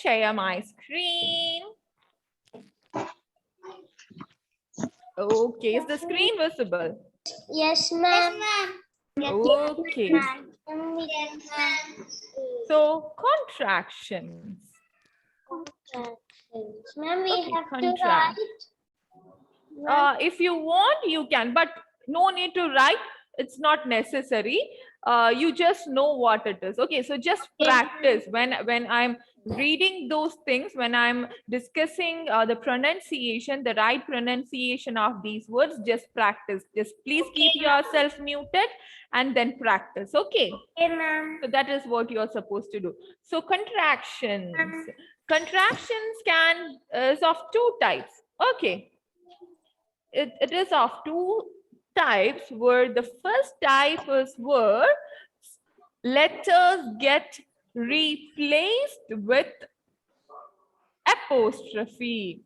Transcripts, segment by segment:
share my screen. Okay, is the screen visible? Yes, ma'am. Okay. So contractions. Ma'am, we Okay, have to contract. write. If you want, you can, but no need to write. It's not necessary. You just know what it is. Okay, so just practice. When I'm reading those things, when I'm discussing the pronunciation, the right pronunciation of these words, just practice. Just please keep yourself muted and then practice. Okay. Okay, ma'am. So that is what you're supposed to do. So contractions. Contractions is of two types. Okay. It is of two types, where the first type is where letters get replaced with apostrophe.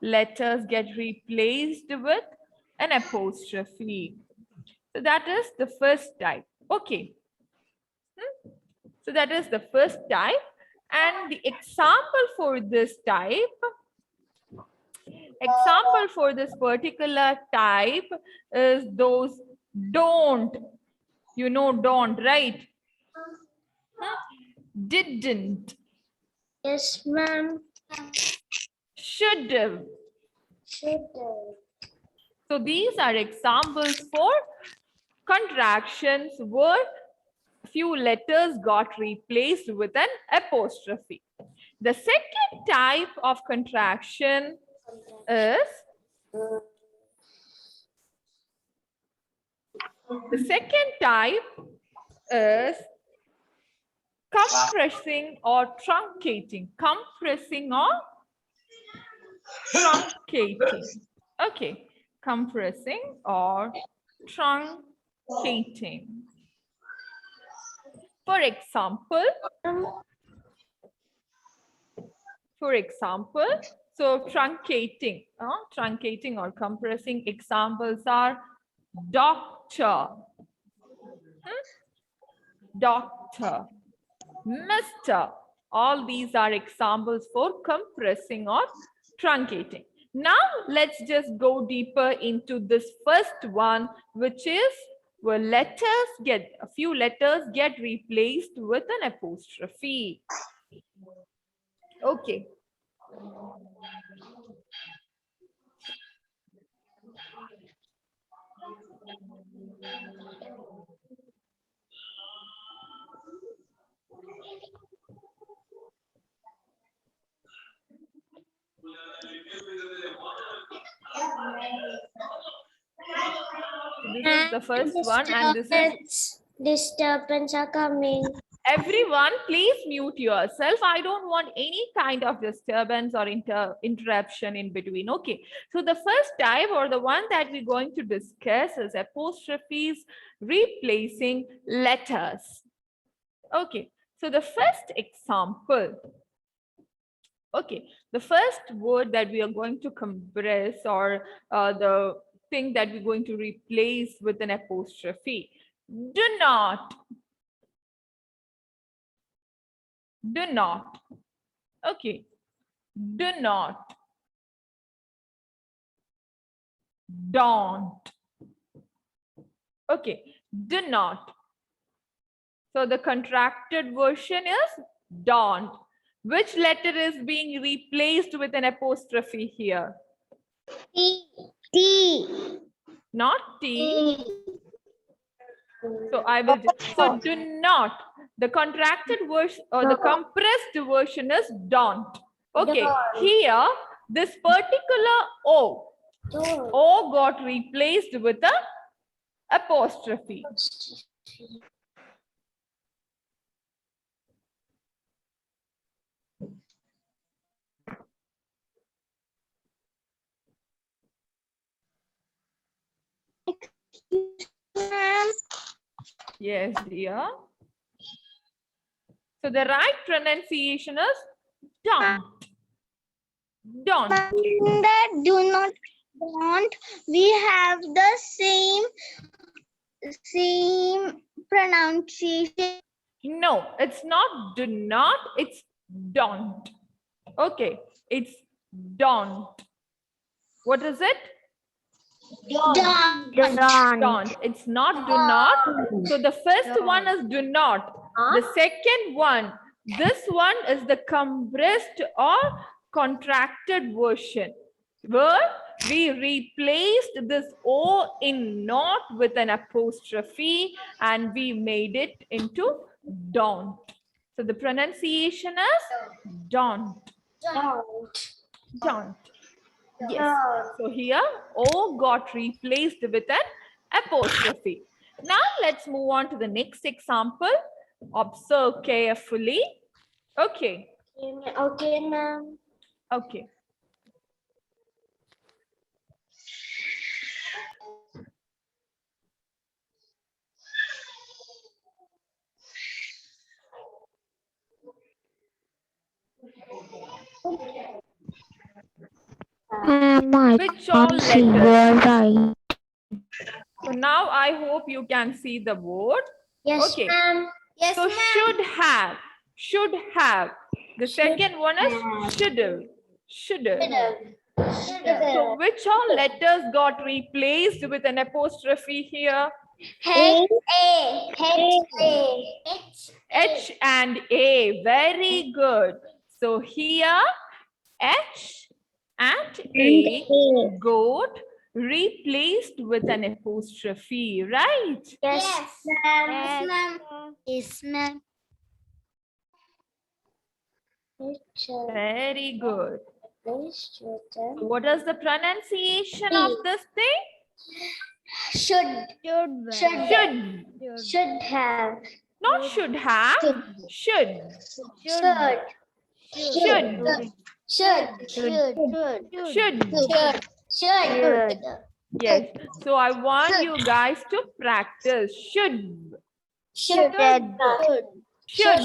Letters get replaced with an apostrophe. So that is the first type. Okay. So that is the first type. And the example for this particular type is those don't. You know don't, right? Didn't. Yes, ma'am. Should have. Should. So these are examples for contractions where few letters got replaced with an apostrophe. The second type of contraction is compressing or truncating. Compressing or truncating. Okay, compressing or truncating. For example, so truncating or compressing examples are doctor, doctor, Mr. All these are examples for compressing or truncating. Now let's just go deeper into this first one, which is where a few letters get replaced with an apostrophe. Okay. This is the first one, and this is disturbance are coming. Everyone, please mute yourself. I don't want any kind of disturbance or interruption in between. Okay, so the first type, or the one that we're going to discuss, is apostrophes replacing letters. Okay, so the first example. Okay, the first word that we are going to compress, or the thing that we're going to replace with an apostrophe. Do not. Do not. Okay. Do not. Don't. Okay. Do not. So the contracted version is don't. Which letter is being replaced with an apostrophe here? T. Not T. So I will just, so do not. The contracted version, or the compressed version is don't. Okay, here this particular O got replaced with a apostrophe. Yes, dear. So the right pronunciation is don't. Don't. That don't, we have the same pronunciation. No, it's not do not, it's don't. Okay, it's don't. What is it? Don't. Don't. It's not do not. So the first one is do not. The second one, this one is the compressed or contracted version, where we replaced this O in not with an apostrophe and we made it into don't. So the pronunciation is don't. Don't. Yes. So here O got replaced with an apostrophe. Now let's move on to the next example. Observe carefully. Okay. Okay, ma'am. Okay. I Which all can't see letters? your right. So now I hope you can see the board. Yes, Okay. ma'am. Yes, So should have. Should have. The second one is should have. Should have. So which all letters got replaced with an apostrophe here? H and A. Very good. So here H and A got replaced with an apostrophe, right? Yes, ma'am. Yes, ma'am. Very good. So what is the pronunciation of this thing? Should Should. have. Not should have. Should. Should. Should. Yes. So I want you guys to practice. Should. Should. Should.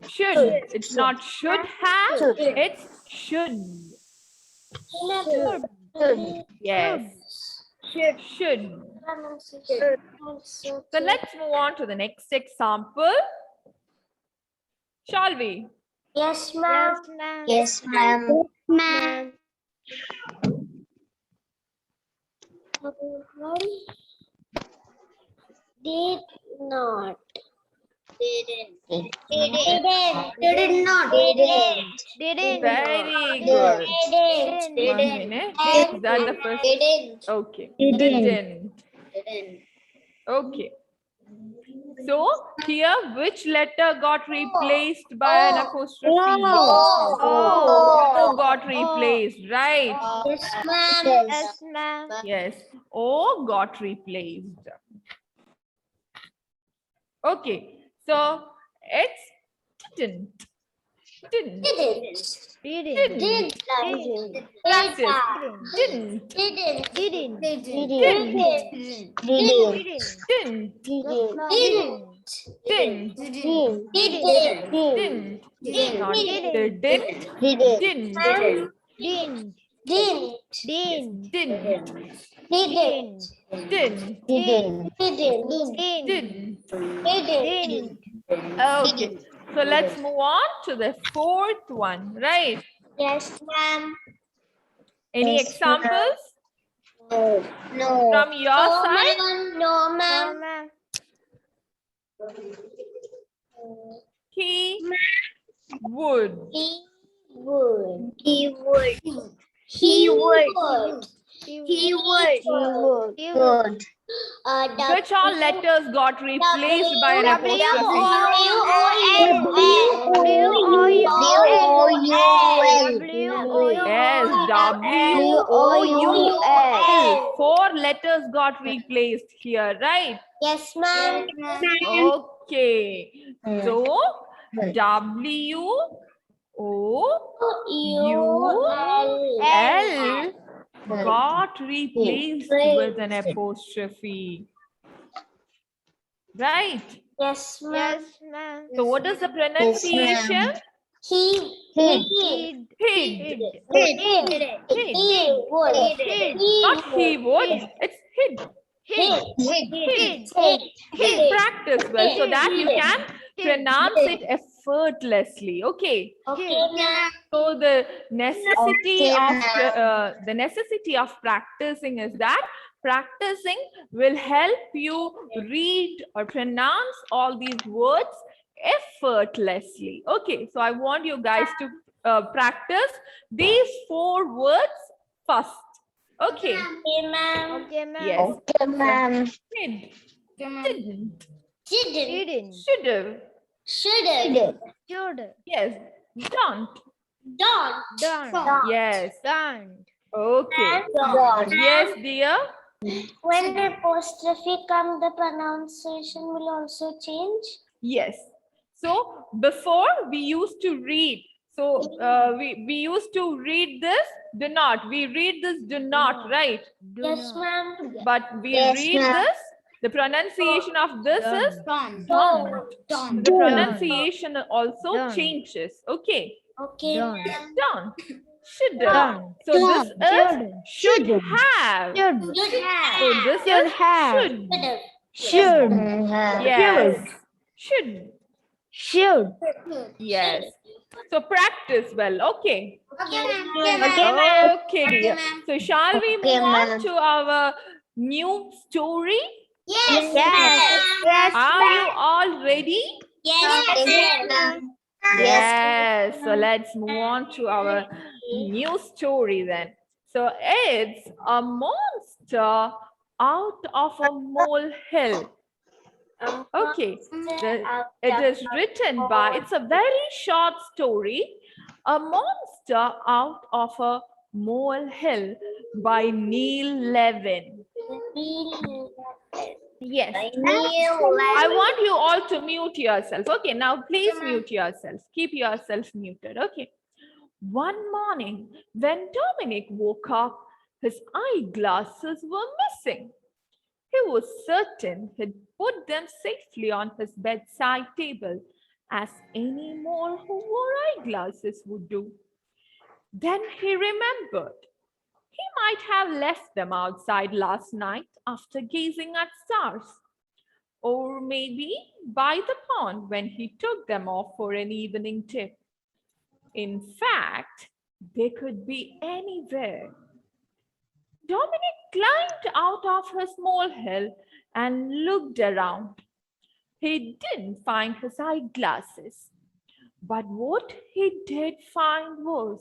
Should. It's not should have. It's should. Yes. Should. So let's move on to the next example. Shall we? Yes, ma'am. Yes, ma'am. Ma'am. Did not. Didn't not. Very good. 1 minute. Is that the first? Okay. Didn't. Okay. So here, which letter got replaced by an apostrophe? O got replaced, right? Yes, ma'am. Yes. O got replaced. Okay. So it's didn't. Didn't. Practice. Didn't. Didn't. Didn't. Didn't. Not didn't. Didn't. Didn't. Okay. So let's move on to the fourth one, right? Yes, ma'am. Any Yes, examples No. from your side? No, ma'am. He would. He would. He would. He would. He would. Good. Which all letters got replaced by an apostrophe? Yes, W-O-U-L. 4 letters got replaced here, right? Yes, ma'am. Okay. So, W-O-U-L got replaced with an apostrophe. Right? Yes, ma'am. So, what is the pronunciation? Hid. Hid. Hid. Not he would. It's hid. Hid. Hid. practice well so that you can pronounce it effortlessly. Okay. Okay, ma'am. So the necessity Okay, of ma'am. practicing is that practicing will help you read or pronounce all these words effortlessly. Okay, so I want you guys to practice these 4 words first. Okay. Okay, ma'am. Okay, ma'am. Yes. Okay, ma'am. Did, didn't, Didn't. should've. Shouldn't. Should. Yes. Don't. Don't. Don't. Yes. Don't. Okay. Don't. Yes, dear. When apostrophe come, the pronunciation will also change. Yes. So before we used to read. So we used to read this do not. We read this do not, right? Do Yes, not. ma'am. But we Yes, read ma'am. this. The pronunciation of this is Don't. don't. So the Don't. pronunciation also Don't. changes. Okay. Okay, Don't. ma'am. Don't. Should. Don't. So this is should Should. have. Should. Should have. So this Should is have. should. Should. Yes. Should. Should. Yes. So practice well. Okay. Okay, ma'am. Okay, dear. So shall we Okay, move on ma'am. to our new story? Yes, Yes. Yes. Are you all ready? Yes, ma'am. Yes. So let's move on to our new story then. So it's a monster out of a molehill. Okay. It is written by, it's a very short story, A Monster Out of a Molehill by Neil Levin. Yes. I want you all to mute yourself. Okay, now please mute yourself. Keep yourself muted. Okay. One morning, when Dominic woke up, his eyeglasses were missing. He was certain he'd put them safely on his bedside table, as any mole who wore eyeglasses would do. Then he remembered he might have left them outside last night after gazing at stars, or maybe by the pond when he took them off for an evening dip. In fact, they could be anywhere. Dominic climbed out of his molehill and looked around. He didn't find his eyeglasses, but what he did find was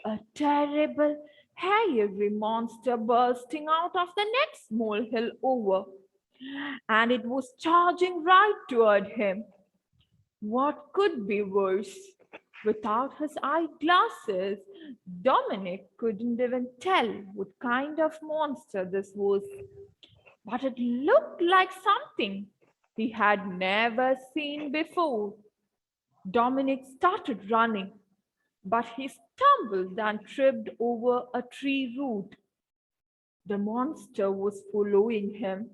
a terrible, hairy monster bursting out of the next molehill over, and it was charging right toward him. What could be worse? Without his eyeglasses, Dominic couldn't even tell what kind of monster this was, but it looked like something he had never seen before. Dominic started running, but he stumbled and tripped over a tree root. The monster was following him.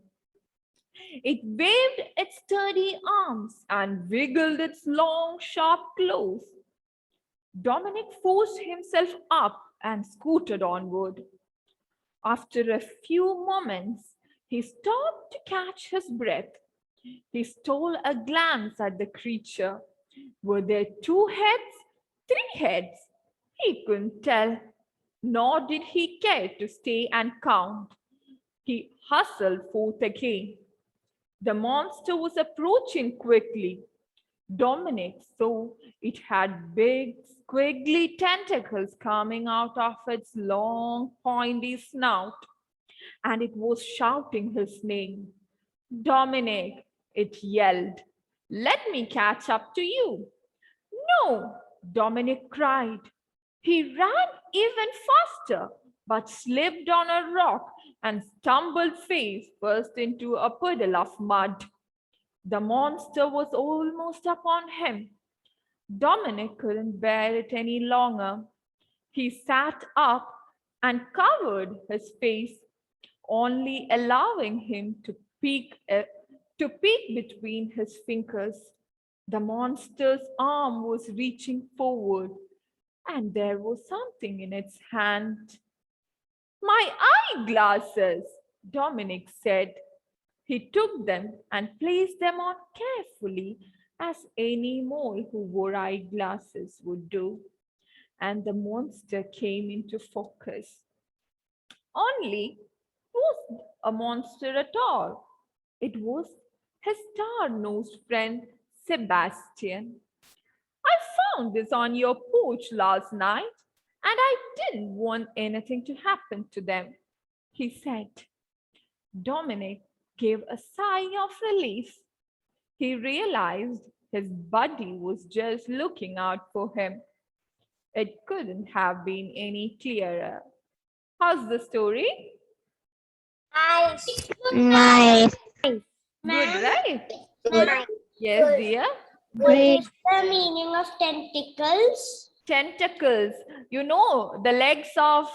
It waved its sturdy arms and wiggled its long, sharp claws. Dominic forced himself up and scooted onward. After a few moments, he stopped to catch his breath. He stole a glance at the creature. Were there 2 heads, 3 heads? He couldn't tell, nor did he care to stay and count. He hustled forth again. The monster was approaching quickly. Dominic saw it had big, squiggly tentacles coming out of its long, pointy snout, and it was shouting his name. Dominic, it yelled, let me catch up to you. No, Dominic cried. He ran even faster, but slipped on a rock and stumbled face first into a puddle of mud. The monster was almost upon him. Dominic couldn't bear it any longer. He sat up and covered his face, only allowing him to peek between his fingers. The monster's arm was reaching forward, and there was something in its hand. My eyeglasses, Dominic said. He took them and placed them on carefully, as any mole who wore eyeglasses would do. And the monster came into focus. Only it wasn't a monster at all. It was his star-nosed friend Sebastian. I found this on your porch last night, and I didn't want anything to happen to them, he said. Dominic gave a sigh of relief. He realized his buddy was just looking out for him. It couldn't have been any clearer. How's the story? Nice. Nice. Good, right? Nice. Yes, dear. What Great. is the meaning of tentacles? Tentacles. You know, the legs of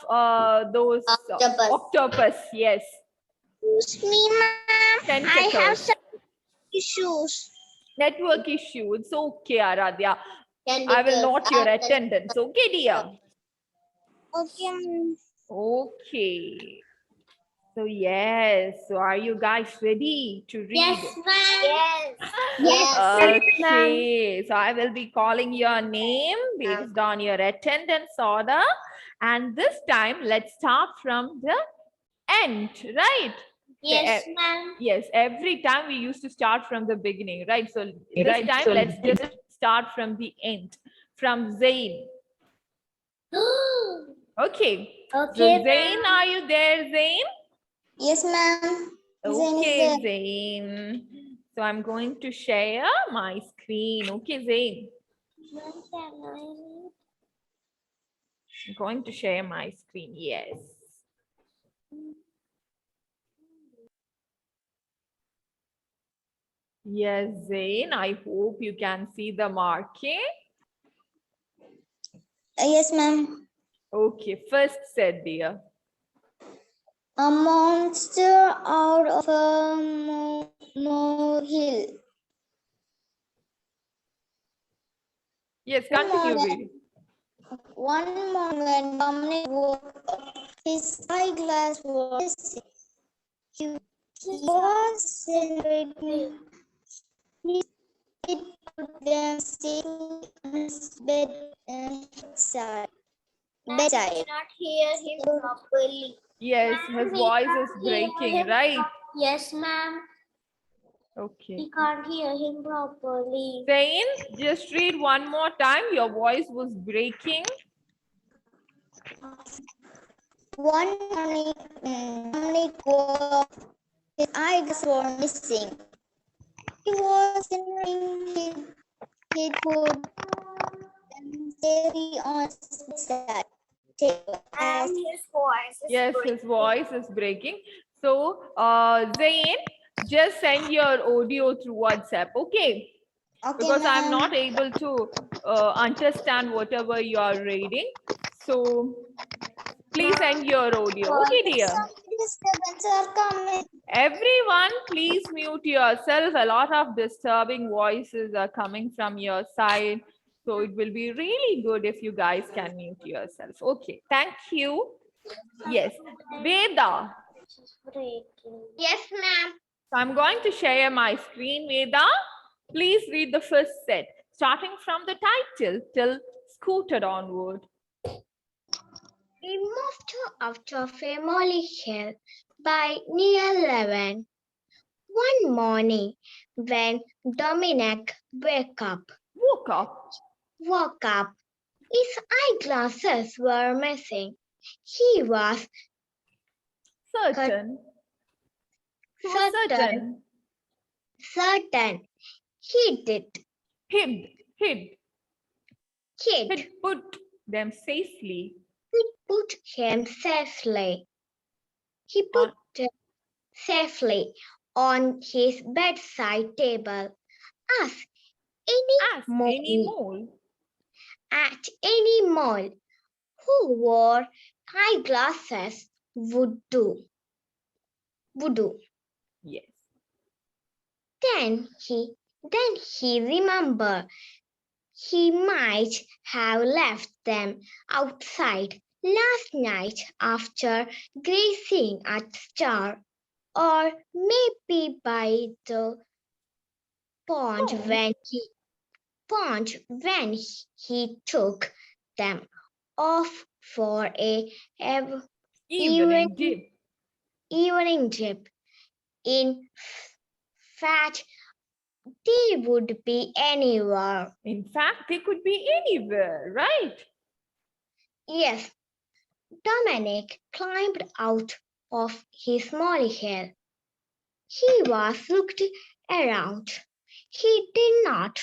those Octopus. octopus. Yes. Excuse me, ma'am. Tentacles. Issues. Network issue. It's okay, Aradhya. I will note your attendance. Okay, dear. Okay. Okay. So yes. So are you guys ready to read? Yes, ma'am. Yes. Okay. So I will be calling your name based on your attendance order. And this time, let's start from the end, right? Yes, ma'am. Yes, every time we used to start from the beginning, right? So this time, let's just start from the end, from Zain. Okay. So Okay, Zain, are you there, Zain? Yes, ma'am. Okay, Zain. So I'm going to share my screen. Okay, Zain. I'm going to share my screen. Yes. Yes, Zain. I hope you can see the marking. Yes, ma'am. Okay, first said, dear. A monster out of a molehill. Yes, continue reading. One morning when Dominic woke up, his eyeglass was missing. He was celebrating. He put them safely on his bedside. I cannot hear him properly. Yes, his voice is breaking, right? Yes, ma'am. Okay. We can't hear him properly. Zain, just read one more time. Your voice was breaking. One morning, Dominic woke up. His eyeglass were missing. He was wondering he put them safely on his bedside table. And his voice is Yes, his voice is breaking. So, Zain, just send your audio through WhatsApp, okay? Because I'm not able to understand whatever you are reading. So, please send your audio, okay, dear? Some disturbances are coming. Everyone, please mute yourself. A lot of disturbing voices are coming from your side. So it will be really good if you guys can mute yourself. Okay, thank you. Yes, Veda. Yes, ma'am. So I'm going to share my screen, Veda. Please read the first set, starting from the title till scooted onward. A monster out of a molehill by Neil Levin. One morning, when Dominic Woke up. his eyeglasses were missing. He was Certain. He was certain. certain he did. He'd Kid put them safely put him safely. He put him safely on his bedside table as as any mole. at any mole who wore eyeglasses would do. Yes. Then he remembered he might have left them outside last night after gazing at the star. or maybe by the pond when he took them off for a Evening evening dip. evening dip. In fact, they would be anywhere. In fact, they could be anywhere, right? Yes, Dominic climbed out of his molehill. He was looked around. He did not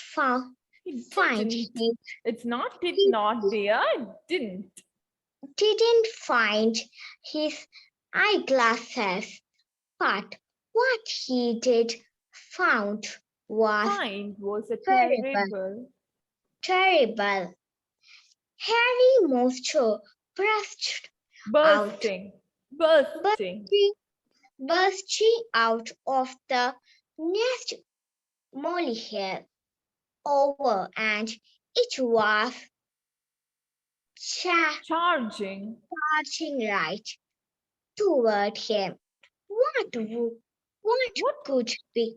He find didn't. his, It's not did he not there. Didn't. didn't find his eyeglasses, but what he did found was Find was a terrible, terrible. terrible. Harry Moisture burst out, Bursting. Bursting. bursting out of the nest molehill over, and it was Charging. charging right toward him. What What? could be?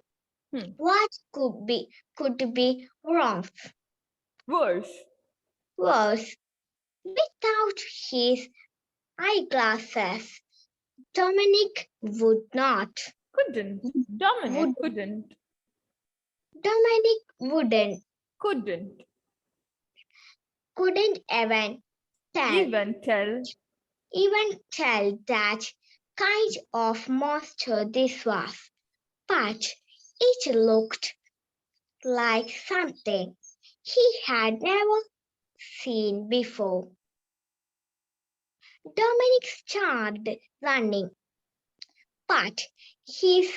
Hmm. What could be wrong? Worse. Was without his eyeglasses, Dominic would not. Couldn't. Dominic Would couldn't. Dominic wouldn't. Couldn't. Couldn't even tell. Even Tell that kind of monster this was. But it looked like something he had never seen before. Dominic started running, but he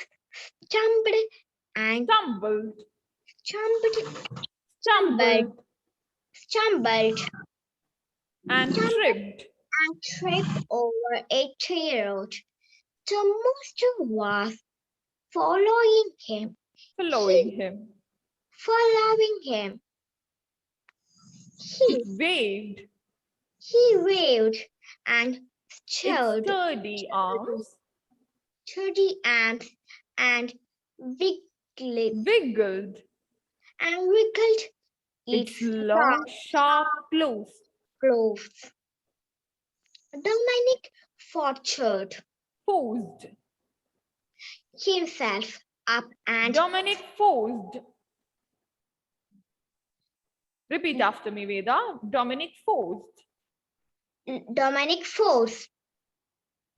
stumbled and stumbled. stumbled, Stumbled. stumbled And tripped. and tripped over a road. The monster was following him, Following him. following him. It waved He waved and its showed sturdy arms. sturdy arms and wiggled Wiggled its its long, sharp claws. claws. Dominic forced Posed. himself up and Dominic forced. Repeat after me, Veda. Dominic forced Dominic forced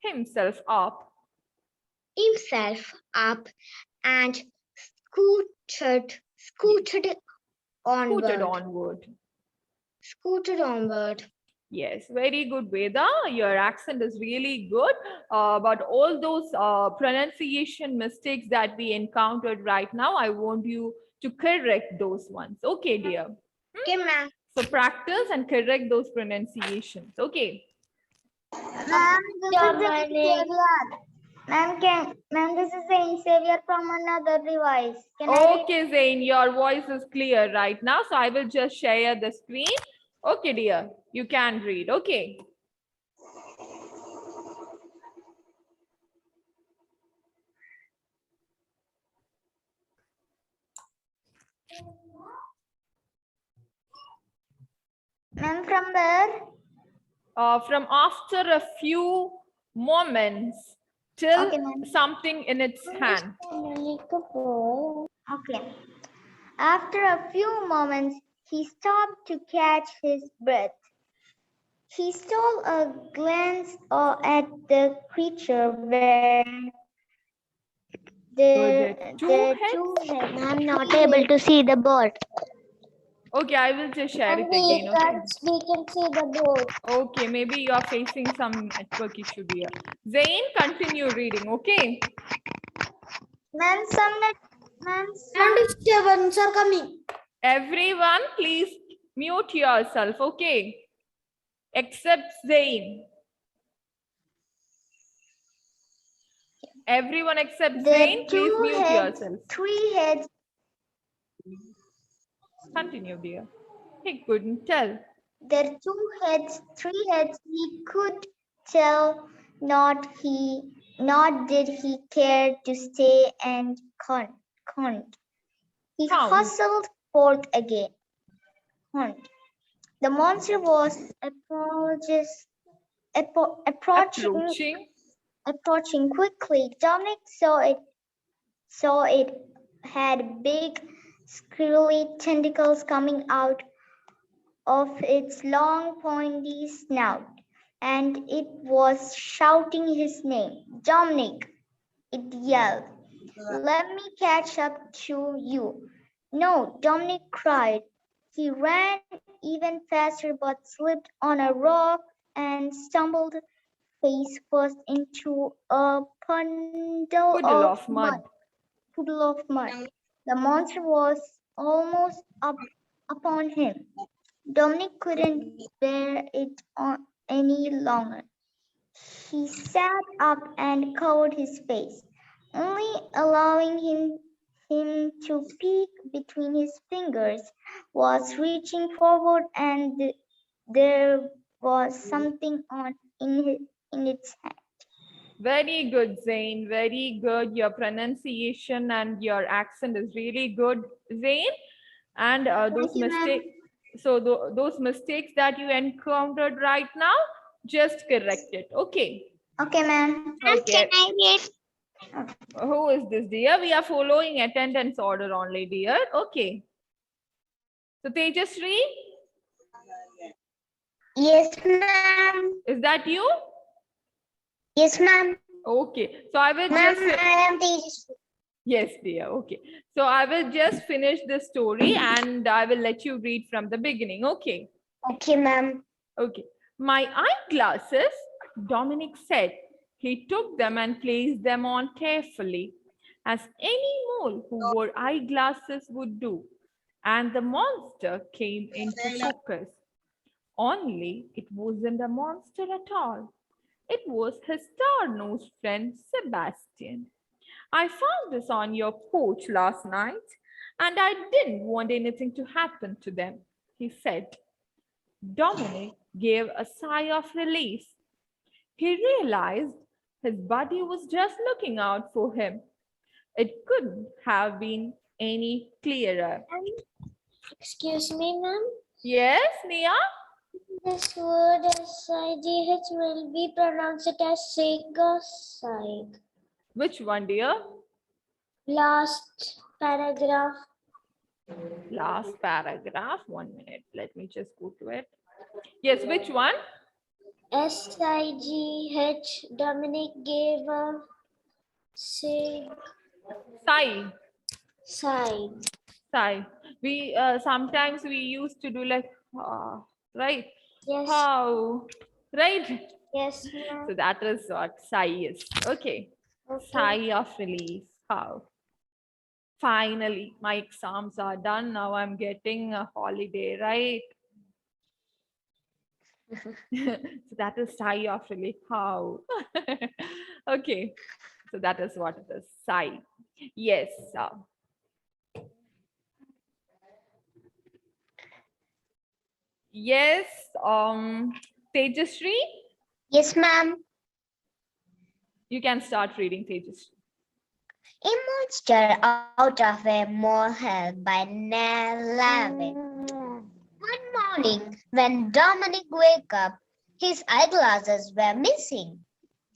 himself up and scooted Scooted onward. onward. Scooted onward. Yes, very good, Veda. Your accent is really good. But all those pronunciation mistakes that we encountered right now, I want you to correct those ones. Okay, dear. Okay, ma'am. So practice and correct those pronunciations. Okay. Ma'am, this is Saint Savior from another device. Can I read? Okay, Zain, your voice is clear right now. So I will just share the screen. Okay, dear. You can read. Okay. Ma'am, from where? From after a few moments till Okay, ma'am. something in its hand. Okay. After a few moments, he stopped to catch his breath. He stole a glance at the creature where Were there two the heads? two heads. I'm not able to see the board. Okay, I will just share it again. Okay. We can see the board. Okay, maybe you are facing some network issue, dear. Zain, continue reading. Okay. Ma'am, some disturbance are coming. Everyone, please mute yourself. Okay. Except Zain. Everyone except Zain, please mute yourself. 3 heads. Continue, dear. He couldn't tell. There 2 heads, 3 heads. He could tell not. He nor did he care to stay and count. He Count. hustled forth again. Hunt. The monster was approaching Approaching. quickly. Dominic saw it had big, squirrely tentacles coming out of its long, pointy snout, and it was shouting his name. Dominic, it yelled. Let me catch up to you. No, Dominic cried. He ran even faster but slipped on a rock and stumbled face first into a Puddle of mud. puddle of mud. The monster was almost up upon him. Dominic couldn't bear it any longer. He sat up and covered his face, only allowing him to peek between his fingers, was reaching forward, and there was something in its hand. Very good, Zain. Very good. Your pronunciation and your accent is really good, Zain. And those you, ma'am. mistakes, so those mistakes that you encountered right now, just correct it. Okay. Okay, ma'am. Okay. I read? Who is this, dear? We are following attendance order only, dear. Okay. So Tejasri, Yes, ma'am. is that you? Yes, ma'am. Okay. So I will Ma'am, just. I am Tejasvi. Yes, dear. Okay. So I will just finish the story and I will let you read from the beginning. Okay. Okay, ma'am. Okay. My eyeglasses, Dominic said. He took them and placed them on carefully, as any mole who wore eyeglasses would do. And the monster came into focus. Only it wasn't a monster at all. It was his star-nosed friend Sebastian. I found this on your porch last night, and I didn't want anything to happen to them, he said. Dominic gave a sigh of relief. He realized his buddy was just looking out for him. It couldn't have been any clearer. Excuse me, ma'am. Yes, Nia? This word SIGH will be pronounced as SIG. Which one, dear? Last paragraph. Last paragraph. 1 minute. Let me just go to it. Yes, which one? SIGH. Dominic gave a SIG Sai. sigh. Sai. We sometimes we used to do like right. Yes. How? Right. Yes, ma'am. So that is what Sai is. Okay. Sigh of relief. How? Finally, my exams are done. Now I'm getting a holiday, right? So that is sigh of relief. How? Okay. So that is what it is. Sigh. Yes. Yes. Tejasri, Yes, ma'am. you can start reading, Tejasri. A monster out of a molehill by Nell Lavin. One morning, when Dominic woke up, his eyeglasses were missing.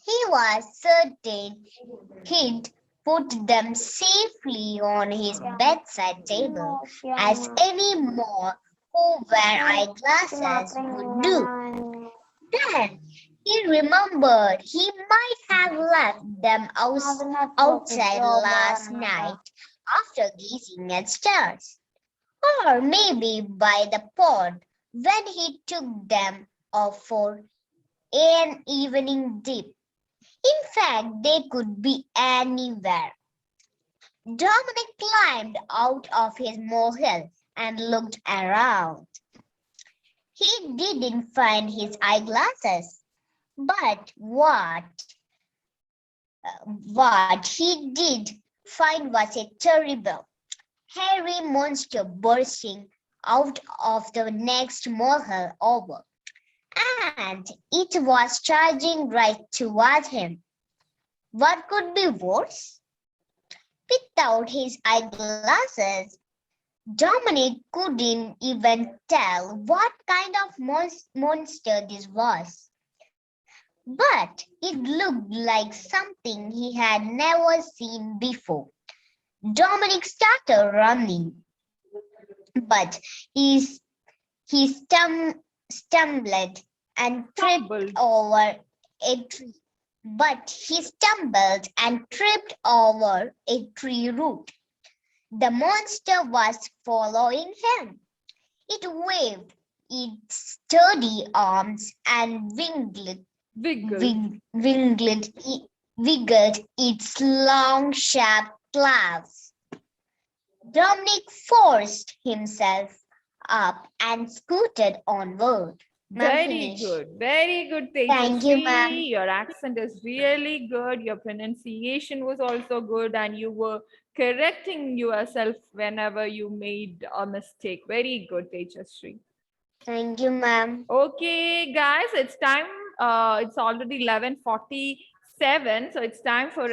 He was certain he'd put them safely on his bedside table, as any more who wear eyeglasses would do. Then he remembered he might have left them outside last night after gazing at stars, or maybe by the pond when he took them off for an evening dip. In fact, they could be anywhere. Dominic climbed out of his molehill and looked around. He didn't find his eyeglasses, but what he did find was a terrible, hairy monster bursting out of the next molehill over, and it was charging right toward him. What could be worse? Without his eyeglasses, Dominic couldn't even tell what kind of monster this was. But it looked like something he had never seen before. Dominic started running, but he stumbled and tripped Stumbled. over a tree. But he stumbled and tripped over a tree root. The monster was following him. It waved its sturdy arms and Wiggled. wiggled its long, sharp claws. Dominic forced himself up and scooted onward. Ma'am, Very finish. good. Very good, Thank you, ma'am. Tejasvi. Your accent is really good. Your pronunciation was also good, and you were correcting yourself whenever you made a mistake. Very good, Tejasvi. Thank you, ma'am. Okay, guys, it's time. It's already 11:47, so it's time for